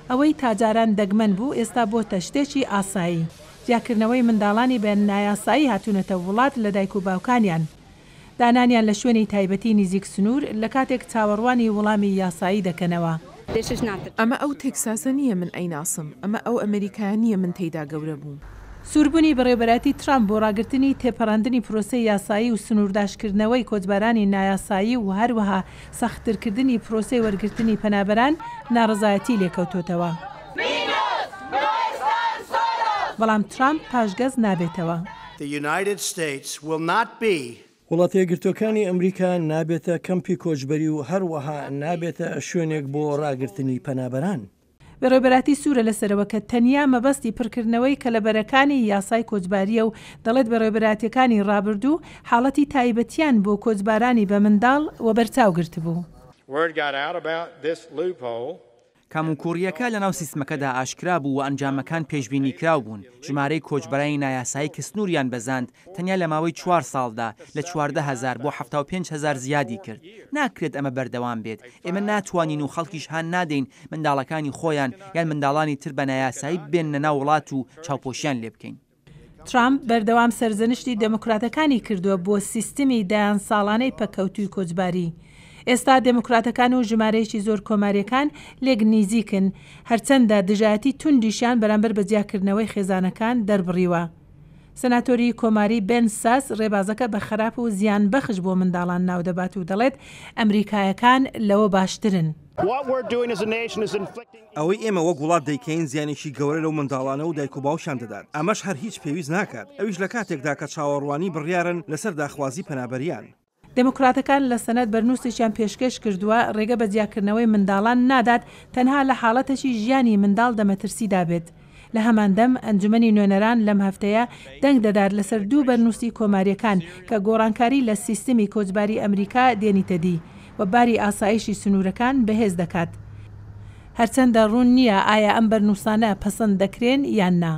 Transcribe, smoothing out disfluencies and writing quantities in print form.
ئەوەی تاجاران دەگمەن بوو ئێستا بۆتە شتێکی ئاسایی. جیاکردنەوەی منداڵانی بە نایاسایی هاتوونەتە وڵات لە دایک و باوکانیان. دانانیان لە شوێنی تایبەتی نزیک سنوور لە کاتێک چاوەڕوانی وەڵامی یاسایی دەکەنەوە. ئەمە ئەو تێکساسە نییە من ئەیناسم، ئەمە ئەو ئەمریکایە نییە من تێیدا گەورە بووم. سووربوونی بەڕێوەبەراتی ترامپ بۆ ڕاگررتنی تێپەڕاندنی پرۆسەی یاسایی و سنوورداشکردنەوەی کۆچبارانی نایاسایی و هەروەها سەختترکردنی پرۆسەی وەرگرتنی پەنابەران ناڕزایەتی لێکەوتۆتەوە. بەڵام ترامپ پاشگەز نابێتەوە. وڵاتە یەکگرتووەکانی ئەمریکا نابێتە کەمپی کۆچبەری و هەروەها نابێتە شوێنێک بۆ ڕاگررتنی پەنابەران. بەڕێوەبەراتی سوورە لەسەرەوە کە تەنیا مەبەستی پڕکردنەوەی کەلەبەرەکانی یاسای کۆچباریە و دەڵێت بەڕێوەبەراتیەکانی ڕابردوو حاڵەتی تایبەتیان بۆ کۆچبارانی بە منداڵ و بەرچاو گرت بوو. کاموکوڕیەکە لە ناو سیستمەکەدا ئاشکرا بوو و ئەنجامەکان پێشبینی کراو بوون. ژمارەی کۆچبەرانی نایاسایی کە سنووریان بەزاند تەنیا لە ماوەی 4 ساڵدا لە 14,000 بۆ 75,000 زیادی کرد. ناکرێت ئەمە بەردەوام بێت. ئێمە ناتوانین و خەڵکیش هان نادەین منداڵەکانی خۆیان یان منداڵانی تر بە نایاسایی بێننە ناو وڵات و چاوپۆشیان لێ بکەین. ترامپ بەردەوام سەرزەنشتی دموکراتەکانی کردووە بۆ سیستمی دایان ساڵانەی پەکەوتوی کۆچباری. ئێستا دموکراتەکان و ژمارەیەکی زۆر کۆماریەکان لێک نزیکن، هەرچەندە دژایەتی توندیشیان بەرامبەر بە جیاکردنەوەی خێزانەکان دەربڕیوە. سەناتۆری کۆماری بێن ساس ڕێبازەکە بە خراپ و زیان بەخش بۆ منداڵان ناودەبات و دەڵێت ئەمریکایەکان لەوە باشترن. ئەوەی ئێمە وەک وڵات دەیکەین زیانێکی گەورە لەو منداڵانە و دایک و باوشان دەدات. ئەمەش هەر هیچ پێویست ناکات. ئەویش لە کاتێکدا کە چاوەڕوانی بڕیارن لەسەر داخوازی پەنابەریان. دموکراتەکان لە سەنەت بەرنووسێکیان پێشکەش کردووە ڕێگە بە جیاکردنەوەی منداڵان نادات تەنها لە حاڵەتێکی ژیانی منداڵ دەمەترسیدا بێت. لە هەماندەم ئەنجومەنی نوێنەران لەم هەفتەیە دەنگ دەدات لەسەر 2 بەرنووسی کۆماریەکان کە گۆڕانکاری لە سیستمی کۆچباری ئەمریکا دێنیتە دی و باری ئاسایشی سنوورەکان بەهێز دەکات. هەرچەندە ڕوون نییە ئایا ئەم بەرنووسانە پەسەند دەکرێن یان نا.